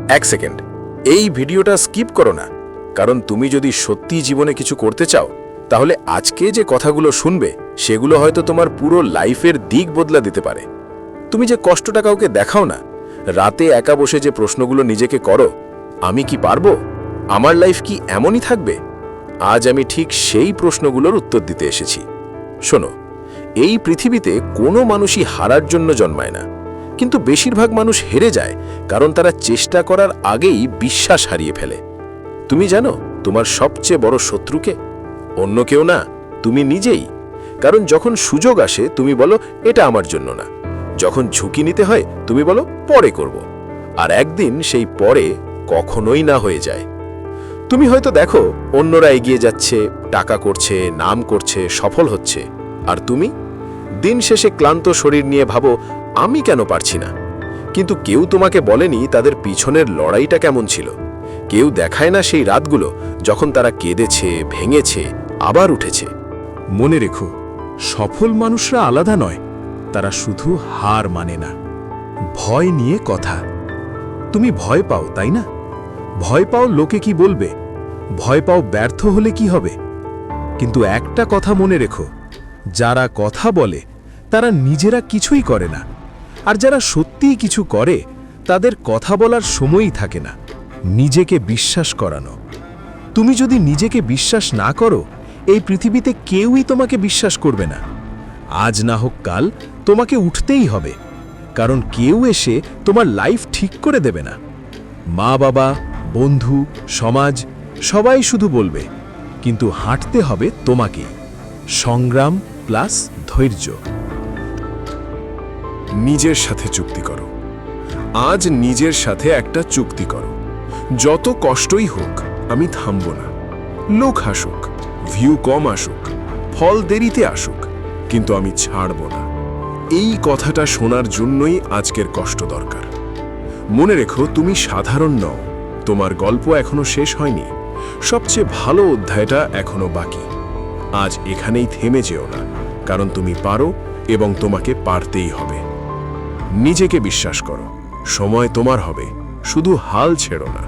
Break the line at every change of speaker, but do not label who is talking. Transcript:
এক সেকেন্ড, এই ভিডিওটা স্কিপ করো না, কারণ তুমি যদি সত্যি জীবনে কিছু করতে চাও তাহলে আজকে যে কথাগুলো শুনবে সেগুলো হয়তো তোমার পুরো লাইফের দিক বদলা দিতে পারে। তুমি যে কষ্টটা কাউকে দেখাও না, রাতে একা বসে যে প্রশ্নগুলো নিজেকে করো, আমি কি পারবো, আমার লাইফ কি এমনই থাকবে, আজ আমি ঠিক সেই প্রশ্নগুলোর উত্তর দিতে এসেছি। শোনো, এই পৃথিবীতে কোনো মানুষই হারার জন্য জন্মায় না, কিন্তু বেশিরভাগ মানুষ হেরে যায় কারণ তারা চেষ্টা করার আগেই বিশ্বাস হারিয়ে ফেলে। তুমি জানো তোমার সবচেয়ে বড় শত্রুকে? অন্য কেউ না, তুমি নিজেই। কারণ যখন সুযোগ আসে তুমি বলো এটা আমার জন্য না, যখন ঝুঁকি নিতে হয় তুমি বলো পরে করব, আর একদিন সেই পরে কখনোই না হয়ে যায়। তুমি হয়তো দেখো অন্যরা এগিয়ে যাচ্ছে, টাকা করছে, নাম করছে, সফল হচ্ছে, আর তুমি দিন শেষে ক্লান্ত শরীর নিয়ে ভাবো আমি কেন পারছি না। কিন্তু কেউ তোমাকে বলেনি তাদের পিছনের লড়াইটা কেমন ছিল। কেউ দেখায় না সেই রাতগুলো যখন তারা কেঁদেছে, ভেঙেছে, আবার উঠেছে।
মনে রেখো, সফল মানুষরা আলাদা নয়, তারা শুধু হার মানে না। ভয় নিয়ে কথা। তুমি ভয় পাও, তাই না? ভয় পাও লোকে কি বলবে, ভয় পাও ব্যর্থ হলে কি হবে। কিন্তু একটা কথা মনে রেখো, যারা কথা বলে তারা নিজেরা কিছুই করে না, আর যারা সত্যিই কিছু করে তাদের কথা বলার সময়ই থাকে না। নিজেকে বিশ্বাস করানো। তুমি যদি নিজেকে বিশ্বাস না করো, এই পৃথিবীতে কেউই তোমাকে বিশ্বাস করবে না। আজ না হোক কাল তোমাকে উঠতেই হবে, কারণ কেউ এসে তোমার লাইফ ঠিক করে দেবে না। মা বাবা, বন্ধু, সমাজ সবাই শুধু বলবে, কিন্তু হাঁটতে হবে তোমাকেই। সংগ্রাম প্লাস ধৈর্য।
নিজের সাথে চুক্তি করো। আজ নিজের সাথে একটা চুক্তি করো, যত কষ্টই হোক আমি থামব না। লোক হাসুক, ভিউ কম আসুক, ফল দেরিতে আসুক, কিন্তু আমি ছাড়ব না। এই কথাটা শোনার জন্যই আজকের কষ্ট দরকার। মনে রেখো, তুমি সাধারণ নও, তোমার গল্প এখনো শেষ হয়নি, সবচেয়ে ভালো অধ্যায়টা এখনো বাকি। আজ এখানেই থেমে যেও না, কারণ তুমি পারো এবং তোমাকে পারতেই হবে। নিজেকে বিশ্বাস করো, সময় তোমার হবে, শুধু হাল ছেড়ো না।